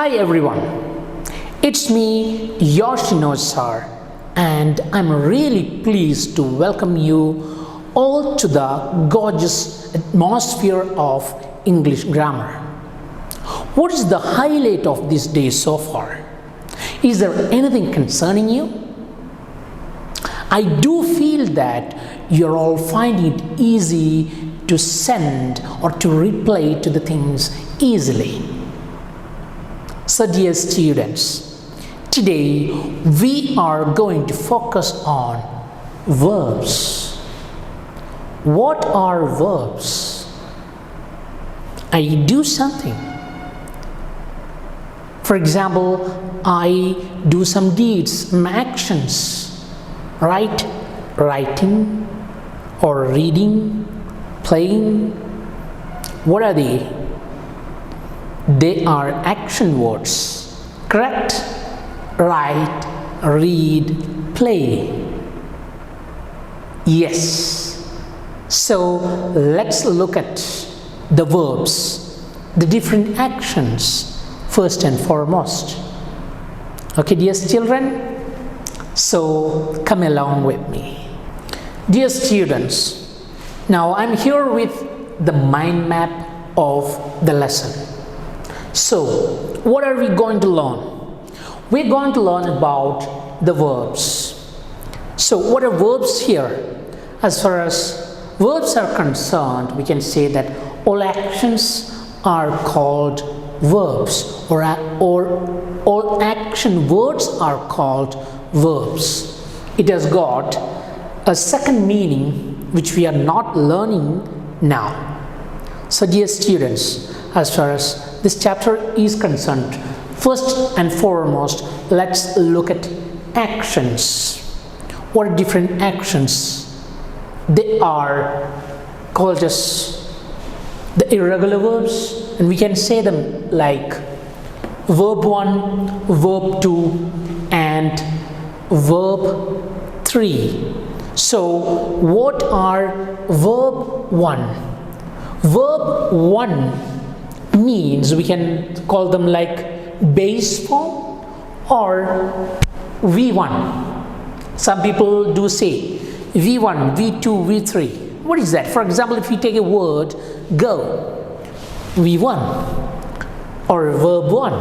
Hi everyone, it's me, your Shinoj sir, and I'm really pleased to welcome you all to the gorgeous atmosphere of English grammar. What is the highlight of this day so far? Is there anything concerning you? I do feel that you're all finding it easy to send or to reply to the things easily. So dear students, today we are going to focus on verbs. What are verbs? I do something. For example, I do some deeds, some actions, right? Writing or reading, playing. What are they? They are action words, correct? Write, read, play. Yes. So let's look at the verbs, the different actions first and foremost. Okay, dear children? So come along with me. Dear students, now I'm here with the mind map of the lesson. So, what are we going to learn? We're going to learn about the verbs. So, what are verbs here? As far as verbs are concerned, we can say that all actions are called verbs, or all action words are called verbs. It has got a second meaning which we are not learning now. So, dear students, as far as this chapter is concerned, first and foremost, let's look at actions. What are different actions? They are called as the irregular verbs, and we can say them like verb 1, verb 2, and verb 3. So, what are verb 1? Verb 1 means we can call them like base form or V1. Some people do say V1, V2, V3. What is that? For example, if we take a word go, V1 or verb 1,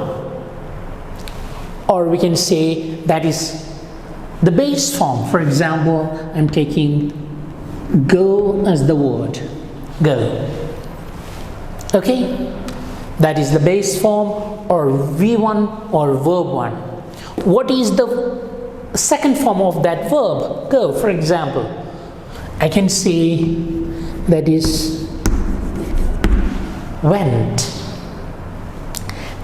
or we can say that is the base form. For example, I'm taking go as the word, go. Okay? That is the base form or V1 or verb 1. What is the second form of that verb? Go. For example, I can say that is went.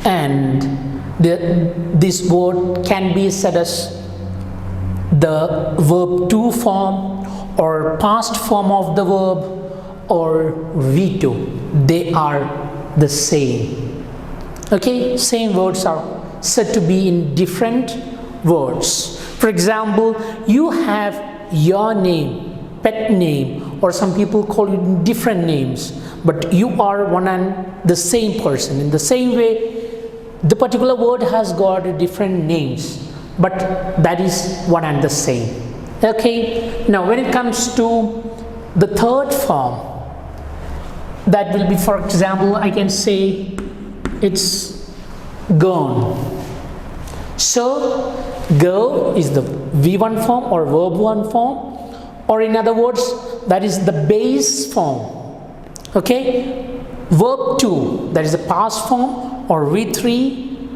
And this word can be said as the verb 2 form or past form of the verb or V2. They are the same. Okay, same words are said to be in different words. For example, you have your name, pet name, or some people call you different names, but you are one and the same person. In the same way, the particular word has got different names, but that is one and the same. Okay, now when it comes to the third form, that will be, for example, I can say it's gone. So, go is the V1 form or verb 1 form, or in other words, that is the base form. Okay, verb 2, that is the past form or V3,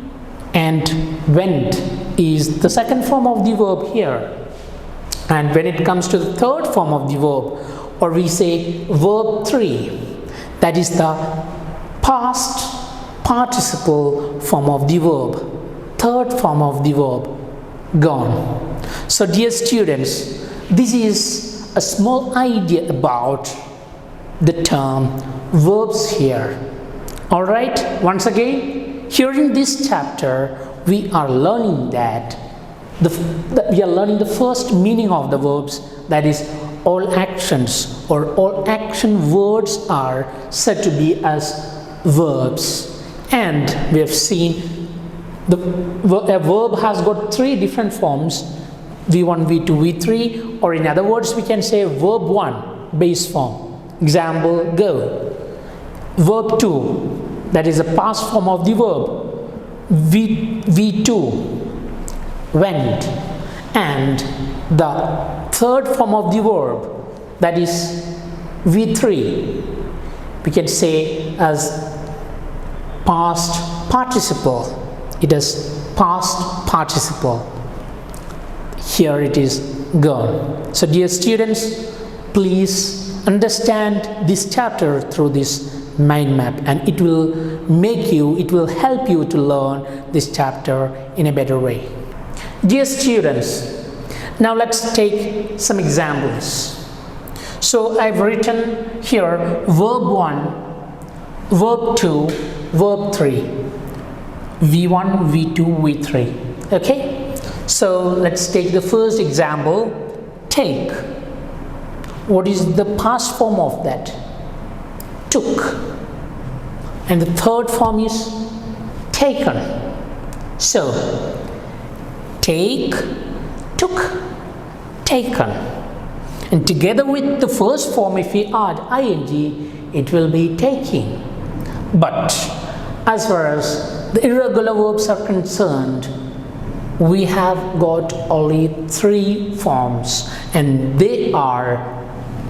and went is the second form of the verb here. And when it comes to the third form of the verb, or we say verb 3, that is the past participle form of the verb, third form of the verb, gone. So dear students, this is a small idea about the term verbs here. Alright, once again, here in this chapter, we are learning that we are learning the first meaning of the verbs, that is all actions or all action words are said to be as verbs, and we have seen A verb has got three different forms: V1, V2, V3, or in other words, we can say verb 1 base form. Example, go. Verb 2, that is a past form of the verb. V2, went. And the third form of the verb, that is V3, we can say as past participle. It is past participle. Here it is gone. So dear students, please understand this chapter through this mind map, and it will help you to learn this chapter in a better way. Dear students, now let's take some examples. So I've written here verb 1, verb 2, verb 3, V1, V2, V3. Okay? So let's take the first example, take. What is the past form of that? Took. And the third form is taken. So take, took, taken. And together with the first form, if we add ing, it will be taking. But as far as the irregular verbs are concerned, we have got only three forms, and they are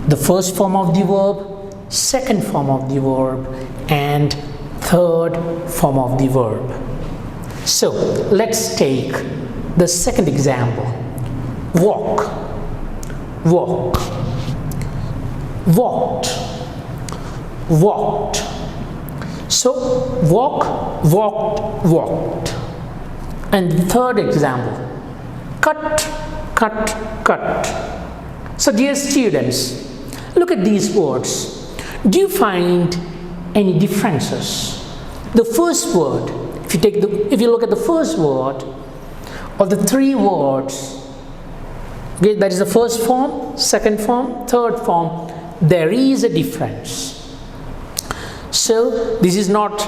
the first form of the verb, second form of the verb, and third form of the verb. So let's take the second example. Walk, walk, walked, walked. So walk, walked, walked. And the third example, cut, cut, cut. So dear students, look at these words. Do you find any differences? The first word, if you look at the first word of the three words, okay, that is the first form, second form, third form, there is a difference. So this is not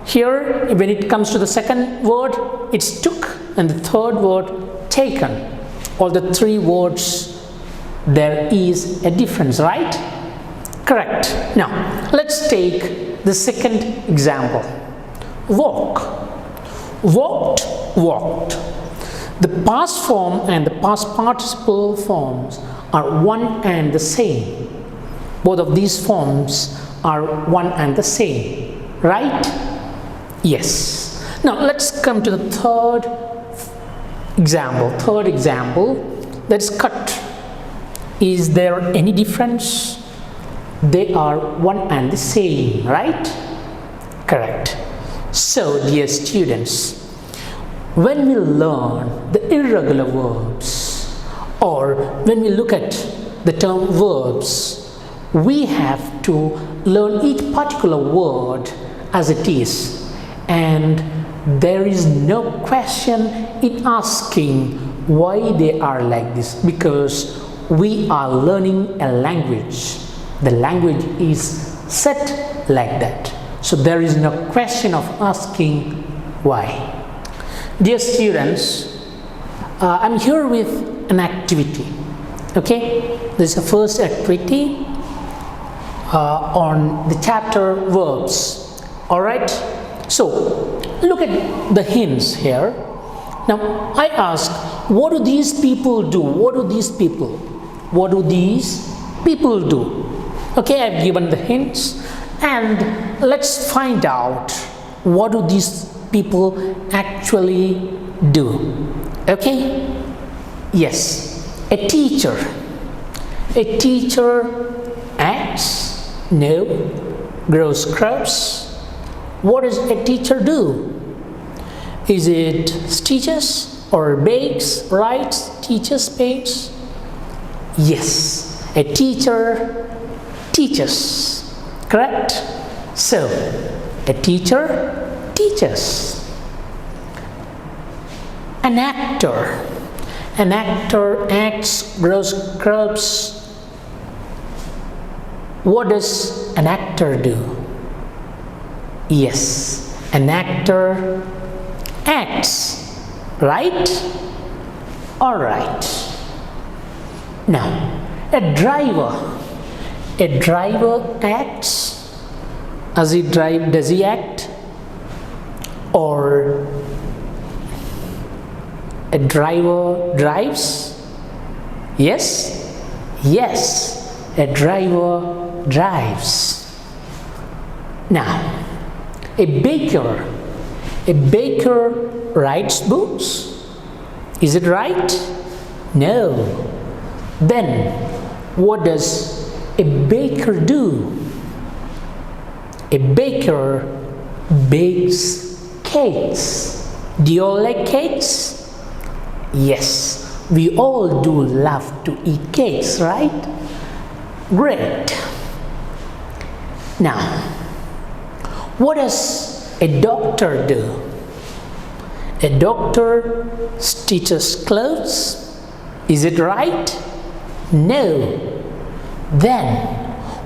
here. When it comes to the second word, it's took, and the third word, taken. All the three words, there is a difference, right? Correct. Now let's take the second example. Walk, walked, walked. The past form and the past participle forms are one and the same. Both of these forms are one and the same, right? Yes. Now let's come to the third example. Third example, that is cut. Is there any difference? They are one and the same, right? Correct. So dear students, when we learn the irregular verbs, or when we look at the term verbs, we have to learn each particular word as it is, and there is no question in asking why they are like this, because we are learning a language. The language is set like that, so there is no question of asking why. Dear students, I'm here with an activity. Okay, this is the first activity on the chapter verbs. All right, so look at the hints here. Now I ask, what do these people do? What do these people do? Okay, I've given the hints, and let's find out what do these people actually do. Okay, yes, a teacher acts, no, grows crops. What does a teacher do? Is it teaches or bakes, writes, teaches, bakes? Yes, a teacher teaches, correct? So a teacher teaches. An actor acts, grows crops. What does an actor do? Yes, an actor acts, right? Alright. Now, a driver acts. Does he act? Or a driver drives? Yes, a driver drives. Now, a baker writes books. Is it right? No. Then, what does a baker do? A baker bakes cakes. Do you all like cakes? Yes, we all do love to eat cakes, right? Great. Now, what does a doctor do? A doctor stitches clothes. Is it right? No. Then,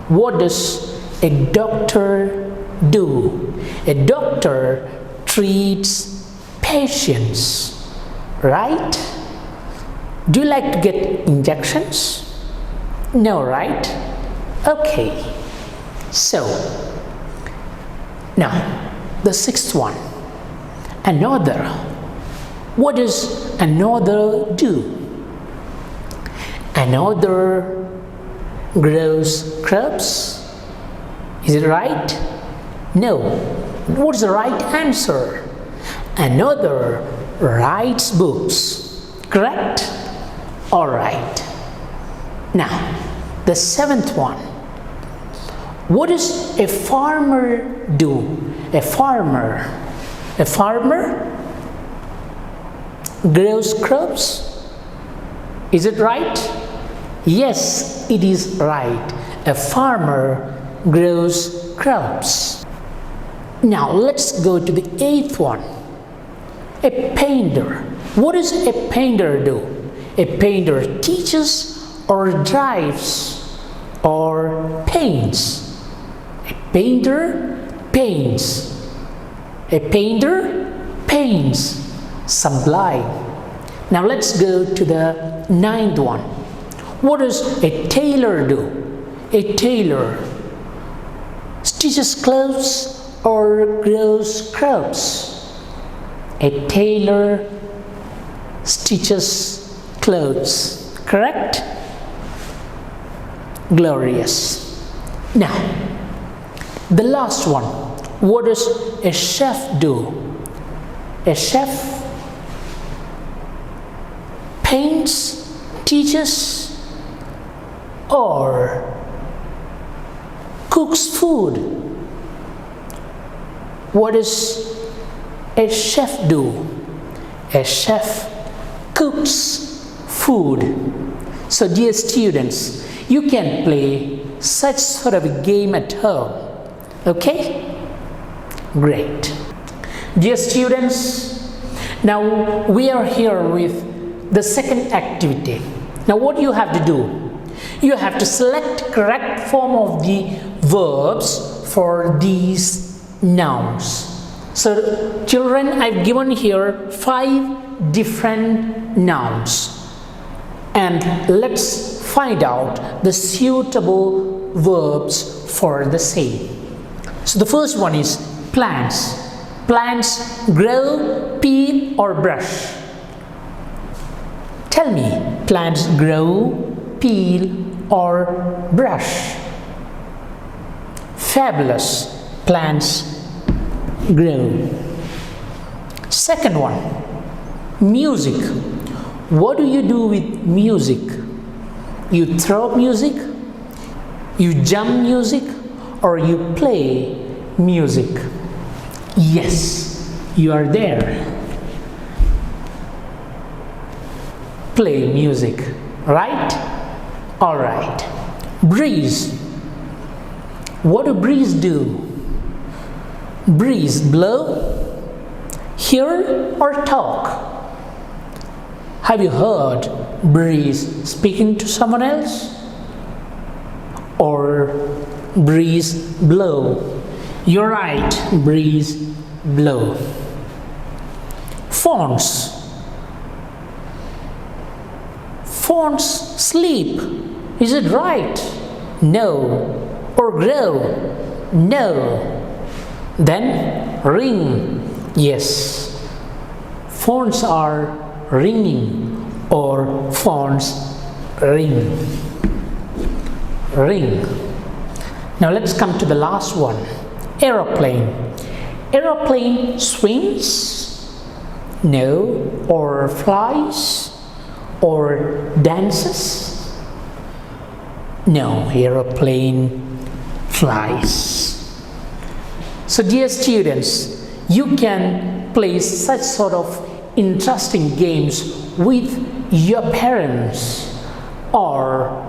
what does a doctor do? A doctor treats patients. Right? Do you like to get injections? No, right? Okay. So, now, the sixth one. Another. What does another do? Another grows crops. Is it right? No. What's the right answer? Another writes books. Correct? Alright. Now, the seventh one. What does a farmer do? A farmer grows crops. Is it right? Yes, it is right. A farmer grows crops. Now, let's go to the eighth one. A painter. What does a painter do? A painter teaches or drives or paints. A painter paints. A painter paints. Sublime. Now let's go to the ninth one. What does a tailor do? A tailor stitches clothes or grows crops. A tailor stitches clothes. Correct? Glorious. Now, the last one. What does a chef do? A chef paints, teaches, or cooks food. What does a chef do? A chef cooks food. So dear students, you can play such sort of a game at home. Okay? Great. Dear students, now we are here with the second activity. Now what you have to do? You have to select correct form of the verbs for these nouns. So children, I've given here 5 different nouns, and let's find out the suitable verbs for the same. So the first one is plants. Plants grow, peel or brush. Tell me, plants grow, peel or brush? Fabulous. Plants grow. Second one, music. What do you do with music? You throw music, you jump music, or you play music? Yes, you are there. Play music, right? Alright. Breeze. What do breeze do? Breeze blow, hear or talk? Have you heard breeze speaking to someone else? Or breeze blow? You're right, breeze blow. Fawns. Fawns sleep. Is it right? No. Or grow? No. Then ring. Yes. Phones are ringing, or phones ring. Ring. Now let's come to the last one. Aeroplane. Aeroplane swings? No. Or flies? Or dances? No. Aeroplane flies. So dear students, you can play such sort of interesting games with your parents or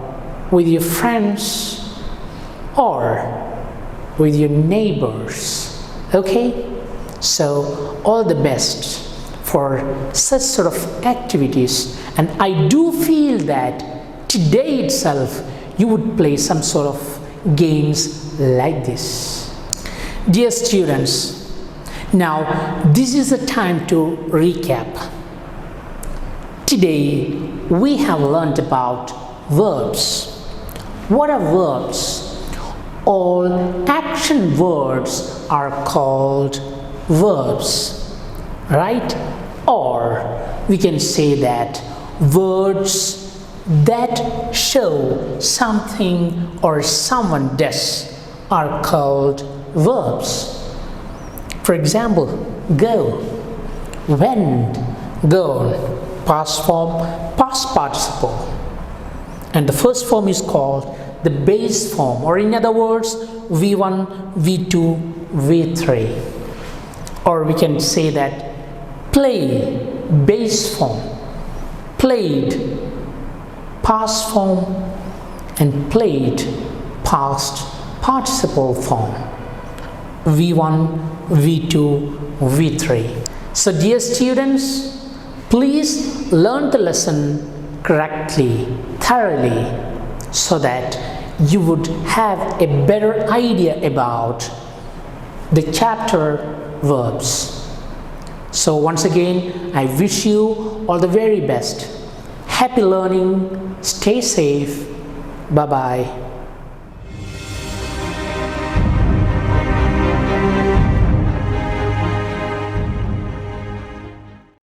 with your friends or with your neighbors. Okay? So all the best for such sort of activities, and I do feel that today itself you would play some sort of games like this. Dear students, now this is the time to recap. Today we have learned about verbs. What are verbs? All action words are called verbs, right? Or we can say that words that show something or someone does are called verbs. For example, go, went, gone, past form, past participle. And the first form is called the base form, or in other words, V1, V2, V3. Or we can say that play, base form, played, past form, and played, past participle form. V1, V2, V3. So dear students, please learn the lesson correctly, thoroughly, so that you would have a better idea about the chapter verbs. So once again, I wish you all the very best. Happy learning, stay safe, bye-bye.